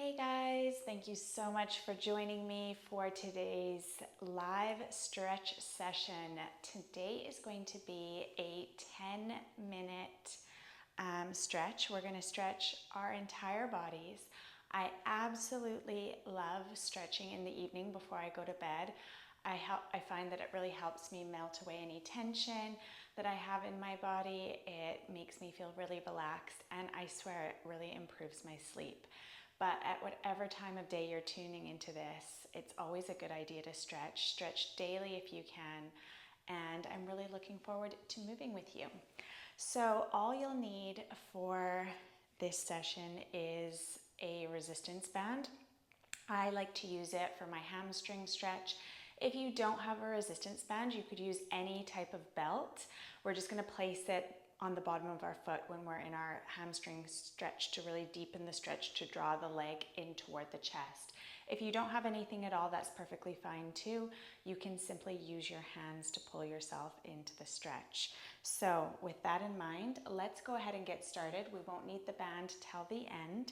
Hey guys, thank you so much for joining me for today's live stretch session. Today is going to be a 10-minute stretch. We're going to stretch our entire bodies. I absolutely love stretching in the evening before I go to bed. I find that it really helps me melt away any tension that I have in my body. It makes me feel really relaxed, and I swear it really improves my sleep. But at whatever time of day you're tuning into this, it's always a good idea to stretch. Stretch daily if you can, and I'm really looking forward to moving with you. So all you'll need for this session is a resistance band. I like to use it for my hamstring stretch. If you don't have a resistance band, you could use any type of belt. We're just going to place it on the bottom of our foot when we're in our hamstring stretch to really deepen the stretch to draw the leg in toward the chest. If you don't have anything at all, that's perfectly fine too. You can simply use your hands to pull yourself into the stretch. So with that in mind, let's go ahead and get started. We won't need the band till the end.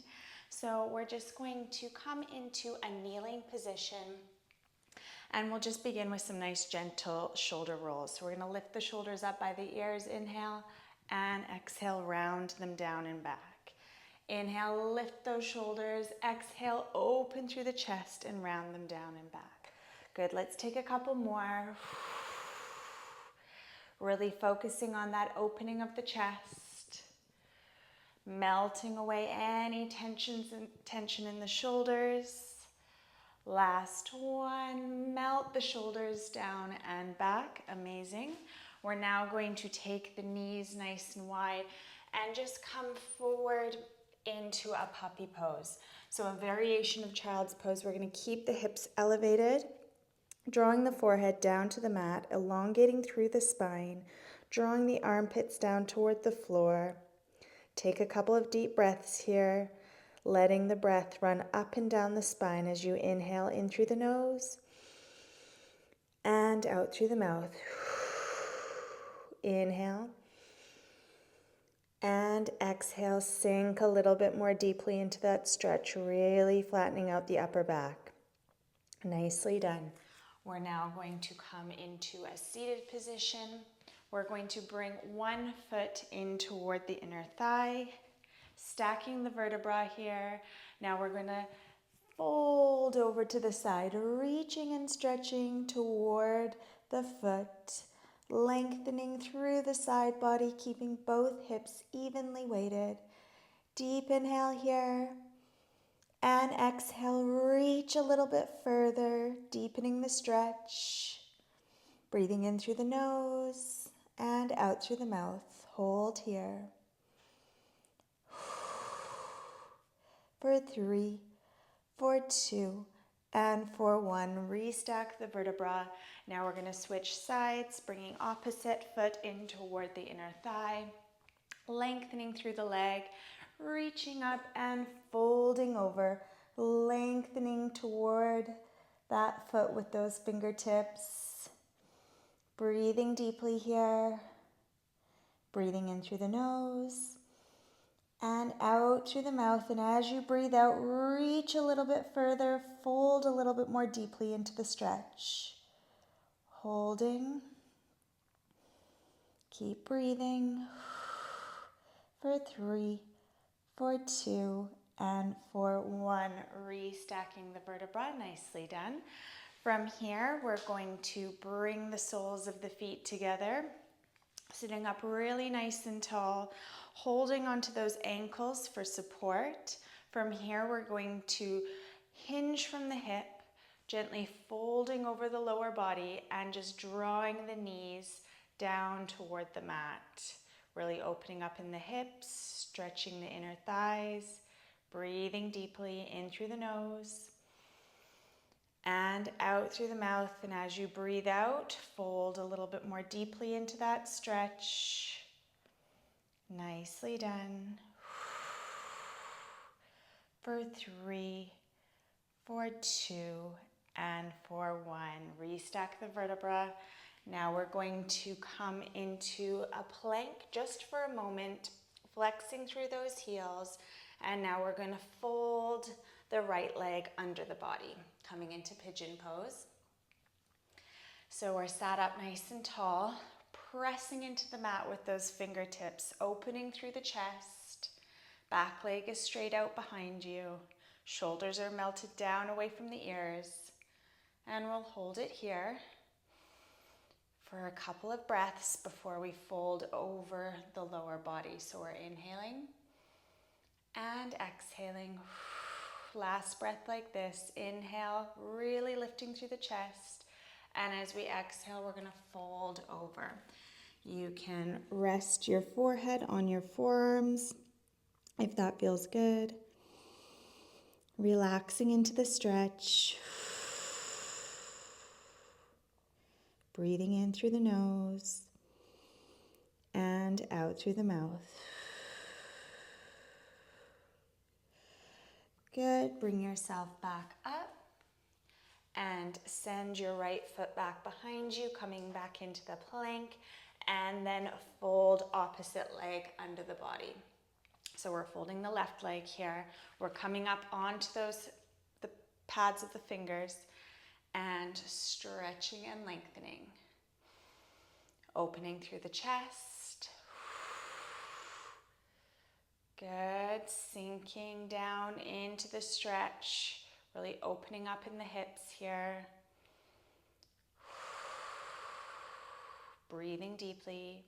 So we're just going to come into a kneeling position, and we'll just begin with some nice gentle shoulder rolls. So we're going to lift the shoulders up by the ears, inhale, and exhale, round them down and back. Inhale, lift those shoulders. Exhale, open through the chest and round them down and back. Good, let's take a couple more. Really focusing on that opening of the chest. Melting away any tension in the shoulders. Last one, melt the shoulders down and back. Amazing. We're now going to take the knees nice and wide and just come forward into a puppy pose. So a variation of child's pose. We're going to keep the hips elevated, drawing the forehead down to the mat, elongating through the spine, drawing the armpits down toward the floor. Take a couple of deep breaths here, letting the breath run up and down the spine as you inhale in through the nose and out through the mouth. Inhale and exhale. Sink a little bit more deeply into that stretch, really flattening out the upper back. Nicely done. We're now going to come into a seated position. We're going to bring one foot in toward the inner thigh, stacking the vertebra here. Now we're going to fold over to the side, reaching and stretching toward the foot, lengthening through the side body, keeping both hips evenly weighted. Deep inhale here, and exhale, reach a little bit further, deepening the stretch. Breathing in through the nose and out through the mouth. Hold here. For 3, for 2, and for 1. Restack the vertebra. Now we're going to switch sides, bringing opposite foot in toward the inner thigh, lengthening through the leg, reaching up and folding over, lengthening toward that foot with those fingertips. Breathing deeply here, breathing in through the nose and out through the mouth. And as you breathe out, reach a little bit further, fold a little bit more deeply into the stretch. Holding. Keep breathing. For 3, for 2, and for 1. Restacking the vertebra. Nicely done. From here, we're going to bring the soles of the feet together, sitting up really nice and tall, holding onto those ankles for support. From here, we're going to hinge from the hip, gently folding over the lower body and just drawing the knees down toward the mat. Really opening up in the hips, stretching the inner thighs, breathing deeply in through the nose and out through the mouth. And as you breathe out, fold a little bit more deeply into that stretch. Nicely done. For 3, for 2, and for 1. Restack the vertebra. Now we're going to come into a plank just for a moment, flexing through those heels. And now we're going to fold the right leg under the body, coming into pigeon pose. So we're sat up nice and tall, pressing into the mat with those fingertips, opening through the chest. Back leg is straight out behind you. Shoulders are melted down away from the ears. And we'll hold it here for a couple of breaths before we fold over the lower body. So we're inhaling and exhaling. Last breath like this. Inhale, really lifting through the chest. And as we exhale, we're going to fold over. You can rest your forehead on your forearms if that feels good. Relaxing into the stretch. Breathing in through the nose and out through the mouth. Good. Bring yourself back up and send your right foot back behind you, coming back into the plank, and then fold opposite leg under the body. So we're folding the left leg here. We're coming up onto the pads of the fingers and stretching and lengthening. Opening through the chest. Good. Sinking down into the stretch. Really opening up in the hips here. Breathing deeply.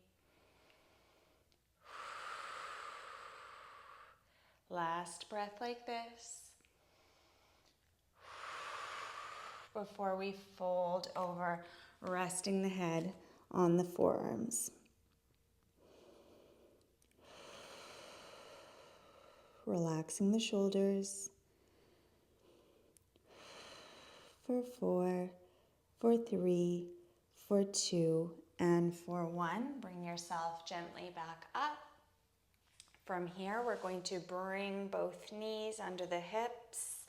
Last breath like this. Before we fold over, resting the head on the forearms. Relaxing the shoulders. For 4, for 3, for 2, and for 1. Bring yourself gently back up. From here, we're going to bring both knees under the hips.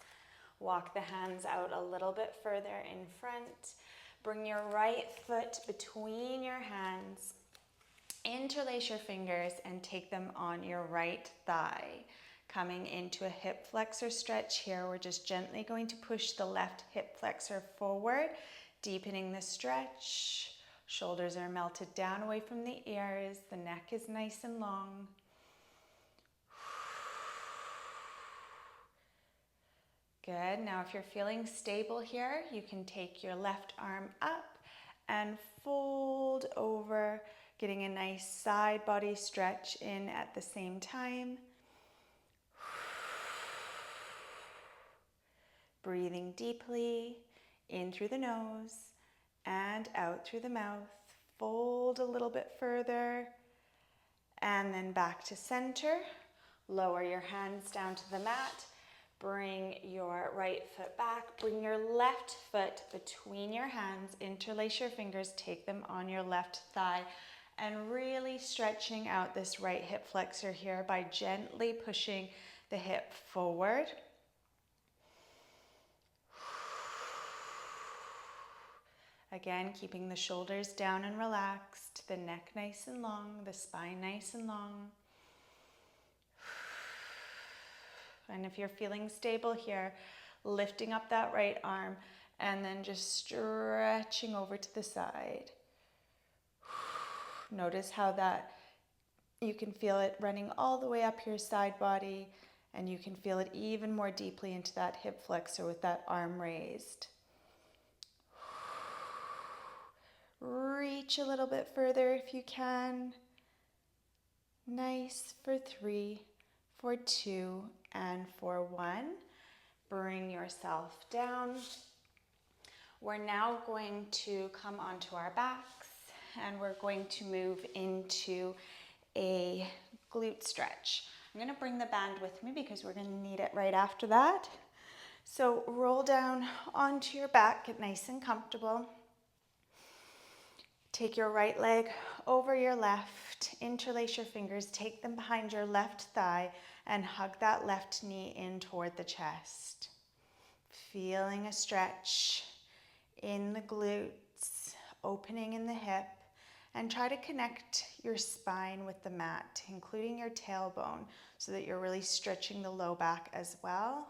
Walk the hands out a little bit further in front. Bring your right foot between your hands. Interlace your fingers and take them on your right thigh. Coming into a hip flexor stretch here, we're just gently going to push the left hip flexor forward, deepening the stretch. Shoulders are melted down away from the ears. The neck is nice and long. Good. Now if you're feeling stable here, you can take your left arm up and fold over, getting a nice side body stretch in at the same time. Breathing deeply in through the nose and out through the mouth. Fold a little bit further and then back to center. Lower your hands down to the mat. Bring your right foot back. Bring your left foot between your hands. Interlace your fingers. Take them on your left thigh. And really stretching out this right hip flexor here by gently pushing the hip forward. Again, keeping the shoulders down and relaxed, the neck nice and long, the spine nice and long. And if you're feeling stable here, lifting up that right arm and then just stretching over to the side. Notice how that you can feel it running all the way up your side body, and you can feel it even more deeply into that hip flexor with that arm raised. Reach a little bit further if you can. Nice. For 3, for 2, and for 1. Bring yourself down. We're now going to come onto our backs and we're going to move into a glute stretch. I'm going to bring the band with me because we're going to need it right after that. So roll down onto your back, get nice and comfortable. Take your right leg over your left, interlace your fingers, take them behind your left thigh, and hug that left knee in toward the chest. Feeling a stretch in the glutes, opening in the hip, and try to connect your spine with the mat, including your tailbone, so that you're really stretching the low back as well.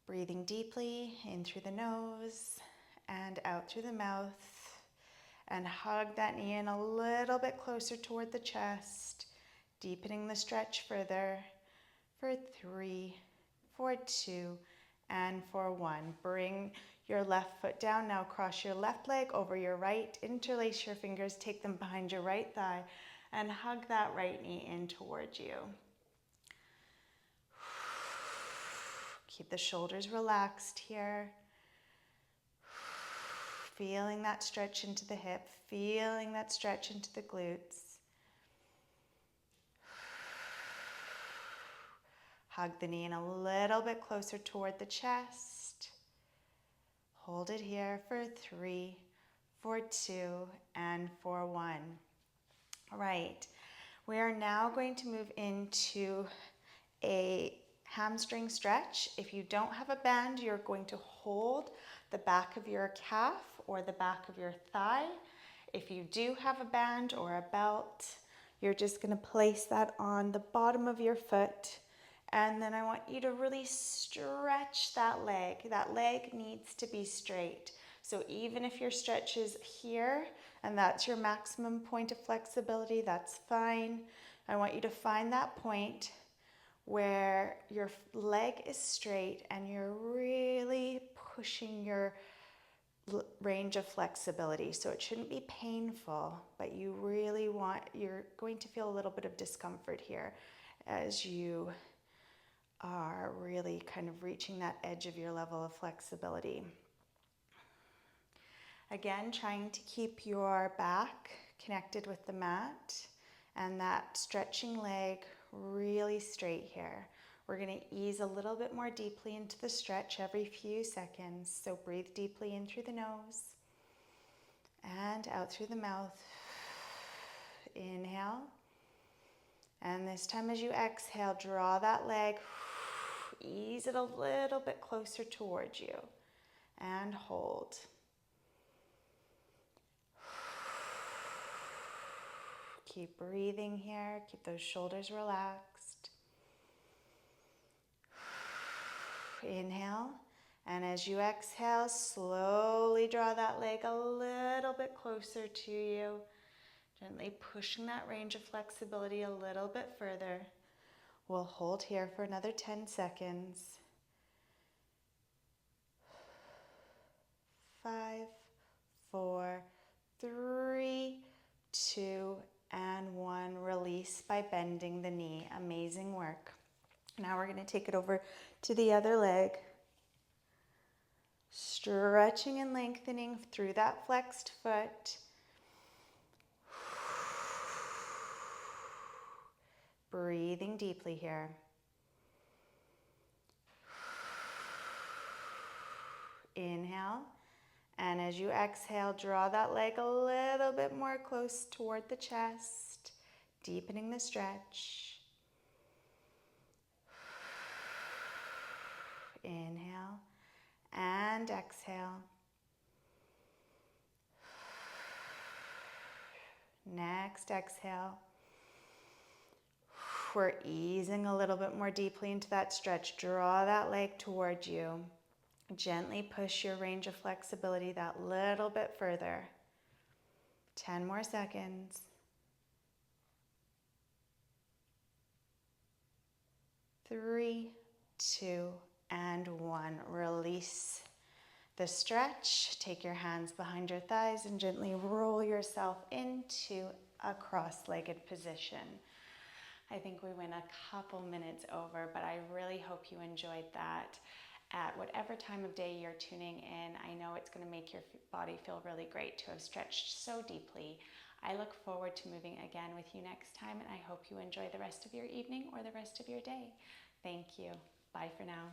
Breathing deeply in through the nose and out through the mouth. And hug that knee in a little bit closer toward the chest, deepening the stretch further for 3, for 2, and for 1. Bring your left foot down. Now cross your left leg over your right. Interlace your fingers, take them behind your right thigh, and hug that right knee in towards you. Keep the shoulders relaxed here. Feeling that stretch into the hip, feeling that stretch into the glutes. Hug the knee in a little bit closer toward the chest. Hold it here for 3, for 2, and for 1. All right, we are now going to move into a hamstring stretch. If you don't have a band, you're going to hold the back of your calf or the back of your thigh. If you do have a band or a belt, you're just going to place that on the bottom of your foot. And then I want you to really stretch that leg. That leg needs to be straight. So even if your stretch is here and that's your maximum point of flexibility, that's fine. I want you to find that point where your leg is straight and you're really pushing your range of flexibility. So it shouldn't be painful, but you're going to feel a little bit of discomfort here as you are really kind of reaching that edge of your level of flexibility. Again, trying to keep your back connected with the mat and that stretching leg really straight here. We're going to ease a little bit more deeply into the stretch every few seconds. So breathe deeply in through the nose and out through the mouth. Inhale. And this time as you exhale, draw that leg, ease it a little bit closer towards you, and hold. Keep breathing here, keep those shoulders relaxed. Inhale, and as you exhale, slowly draw that leg a little bit closer to you. Gently pushing that range of flexibility a little bit further. We'll hold here for another 10 seconds. 5, 4, 3, 2, and 1. Release by bending the knee. Amazing work. Now we're going to take it over to the other leg. Stretching and lengthening through that flexed foot. Breathing deeply here. Inhale. And as you exhale, draw that leg a little bit more close toward the chest, deepening the stretch. Inhale and exhale. Next exhale. We're easing a little bit more deeply into that stretch. Draw that leg towards you. Gently push your range of flexibility that little bit further. 10 more seconds. 3, 2, and 1. Release the stretch. Take your hands behind your thighs and gently roll yourself into a cross-legged position. I think we went a couple minutes over, but I really hope you enjoyed that. At whatever time of day you're tuning in, I know it's going to make your body feel really great to have stretched so deeply. I look forward to moving again with you next time, and I hope you enjoy the rest of your evening or the rest of your day. Thank you. Bye for now.